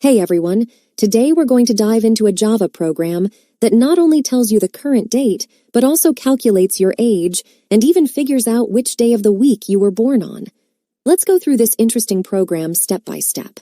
Hey everyone, today we're going to dive into a Java program that not only tells you the current date, but also calculates your age and even figures out which day of the week you were born on. Let's go through this interesting program step by step.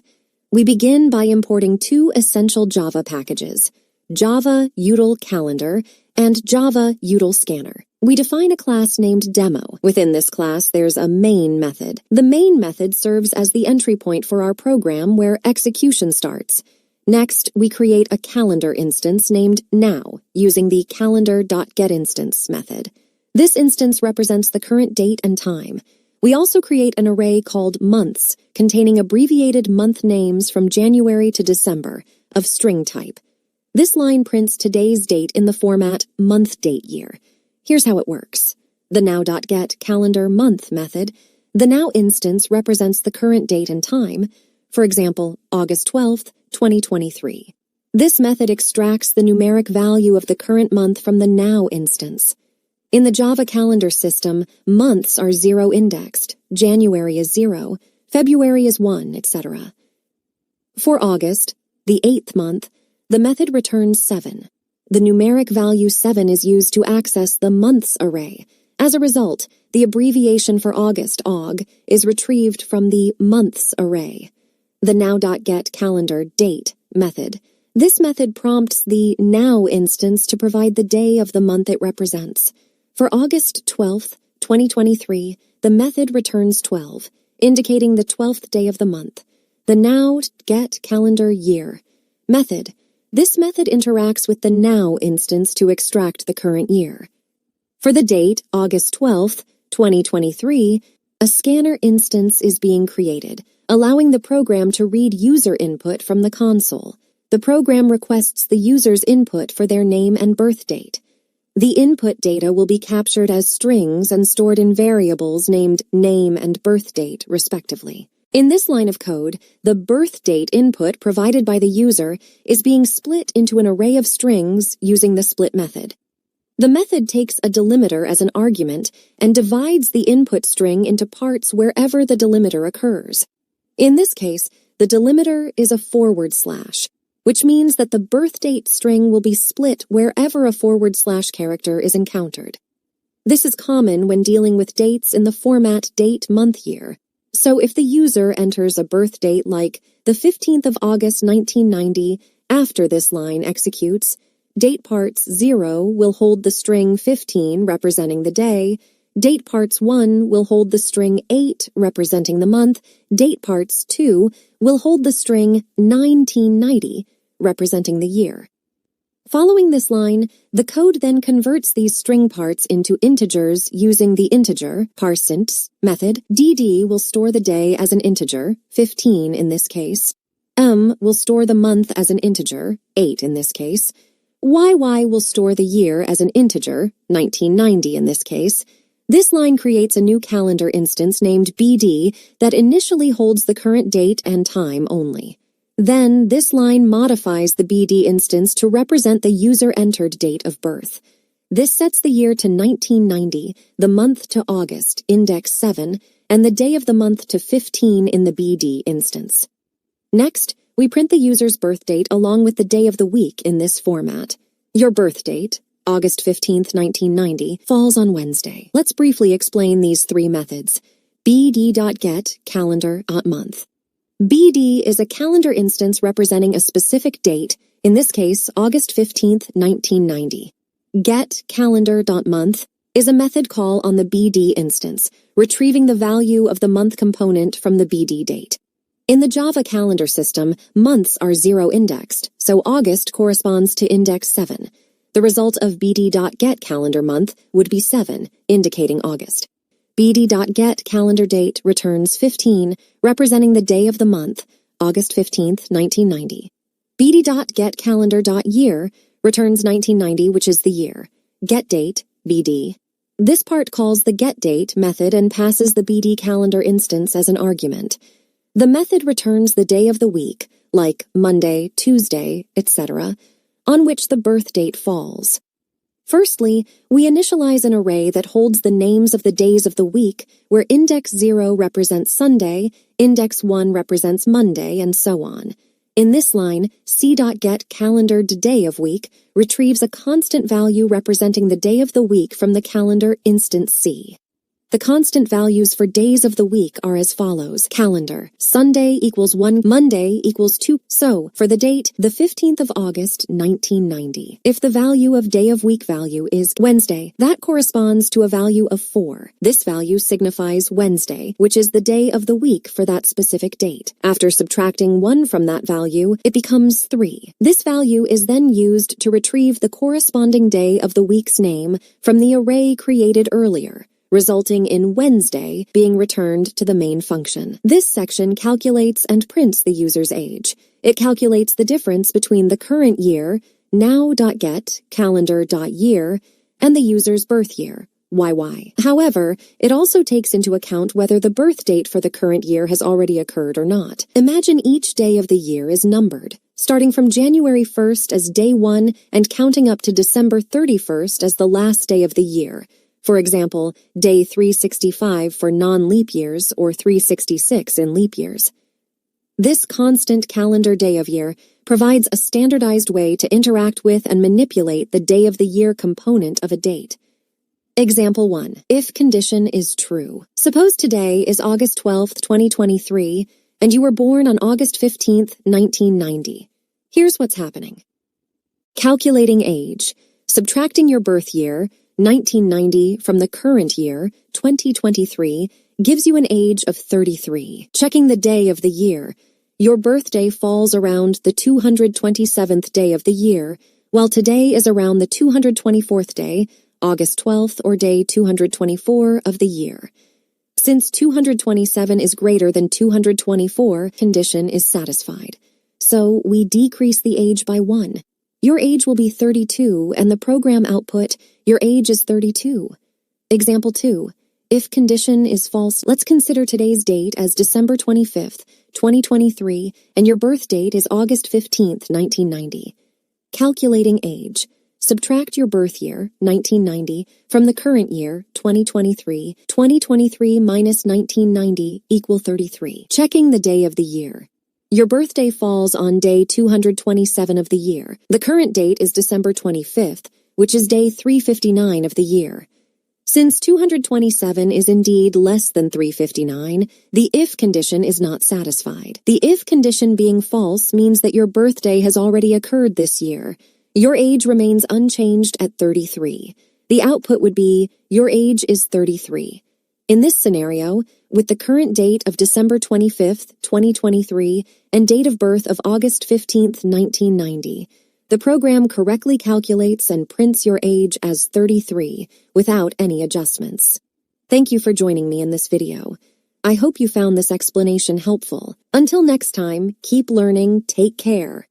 We begin by importing two essential Java packages, Java Util Calendar and Java Util Scanner. We define a class named Demo. Within this class, there's a main method. The main method serves as the entry point for our program where execution starts. Next, we create a calendar instance named Now using the calendar.getInstance method. This instance represents the current date and time. We also create an array called months containing abbreviated month names from January to December of string type. This line prints today's date in the format month-date-year. Here's how it works. The now.getCalendarMonth method, the now instance represents the current date and time, for example, August 12th, 2023. This method extracts the numeric value of the current month from the now instance. In the Java calendar system, months are 0 indexed, January is 0, February is 1, etc. For August, the 8th month, the method returns 7. The numeric value 7 is used to access the months array. As a result, the abbreviation for August, AUG, is retrieved from the months array. The now.getCalendarDate method. This method prompts the now instance to provide the day of the month it represents. For August 12th, 2023, the method returns 12, indicating the 12th day of the month. The now.getCalendarYear method. This method interacts with the now instance to extract the current year. For the date, August 12th, 2023, a scanner instance is being created, allowing the program to read user input from the console. The program requests the user's input for their name and birth date. The input data will be captured as strings and stored in variables named name and birth date, respectively. In this line of code, the birth date input provided by the user is being split into an array of strings using the split method. The method takes a delimiter as an argument and divides the input string into parts wherever the delimiter occurs. In this case, the delimiter is a /, which means that the birth date string will be split wherever a / character is encountered. This is common when dealing with dates in the format date-month-year. So if the user enters a birth date like the 15th of August 1990, after this line executes, date parts 0 will hold the string 15 representing the day, date parts 1 will hold the string 8 representing the month, date parts 2 will hold the string 1990 representing the year. Following this line, the code then converts these string parts into integers using the integer parseInt method. dd will store the day as an integer, 15 in this case. Will store the month as an integer, 8 in this case. Yy will store the year as an integer, 1990 in this case. This line creates a new calendar instance named bd that initially holds the current date and time only. Then, this line modifies the BD instance to represent the user-entered date of birth. This sets the year to 1990, the month to August, index 7, and the day of the month to 15 in the BD instance. Next, we print the user's birth date along with the day of the week in this format. Your birth date, August 15th, 1990, falls on Wednesday. Let's briefly explain these three methods. bd.getCalendarMonth. BD is a calendar instance representing a specific date, in this case, August 15th, 1990. GetCalendar.month is a method call on the BD instance, retrieving the value of the month component from the BD date. In the Java calendar system, months are 0 indexed, so August corresponds to index 7. The result of bd.getCalendarMonth would be 7, indicating August. bd.getCalendarDate returns 15, representing the day of the month, August 15th, 1990. bd.getCalendarYear returns 1990, which is the year. GetDate, bd. This part calls the getDate method and passes the bd calendar instance as an argument. The method returns the day of the week, like Monday, Tuesday, etc., on which the birth date falls. Firstly, we initialize an array that holds the names of the days of the week, where index 0 represents Sunday, index 1 represents Monday, and so on. In this line, c.getCalendarDay of week retrieves a constant value representing the day of the week from the calendar instance C. The constant values for days of the week are as follows. Calendar. Sunday equals 1, Monday equals 2. So, for the date, the 15th of August, 1990. If the value of day of week value is Wednesday, that corresponds to a value of 4. This value signifies Wednesday, which is the day of the week for that specific date. After subtracting 1 from that value, it becomes 3. This value is then used to retrieve the corresponding day of the week's name from the array created earlier, resulting in Wednesday being returned to the main function. This section calculates and prints the user's age. It calculates the difference between the current year, now.getCalendar.year, and the user's birth year, YY. However, it also takes into account whether the birth date for the current year has already occurred or not. Imagine each day of the year is numbered, starting from January 1st as day 1 and counting up to December 31st as the last day of the year. For example, day 365 for non-leap years or 366 in leap years. This constant calendar day of year provides a standardized way to interact with and manipulate the day of the year component of a date. Example 1. If condition is true. Suppose today is August 12th, 2023, and you were born on August 15th, 1990. Here's what's happening. Calculating age. Subtracting your birth year, 1990, from the current year, 2023, gives you an age of 33. Checking the day of the year. Your birthday falls around the 227th day of the year, while today is around the 224th day, August 12th, or day 224 of the year. Since 227 is greater than 224, condition is satisfied. So we decrease the age by 1. Your age will be 32, and the program output, your age is 32. Example 2. If condition is false, let's consider today's date as December 25th, 2023, and your birth date is August 15th, 1990. Calculating age. Subtract your birth year, 1990, from the current year, 2023. 2023 minus 1990 equal 33. Checking the day of the year. Your birthday falls on day 227 of the year. The current date is December 25th, which is day 359 of the year. Since 227 is indeed less than 359, the if condition is not satisfied. The if condition being false means that your birthday has already occurred this year. Your age remains unchanged at 33. The output would be, your age is 33. In this scenario, with the current date of December 25th, 2023, and date of birth of August 15th, 1990, the program correctly calculates and prints your age as 33 without any adjustments. Thank you for joining me in this video. I hope you found this explanation helpful. Until next time, keep learning, take care.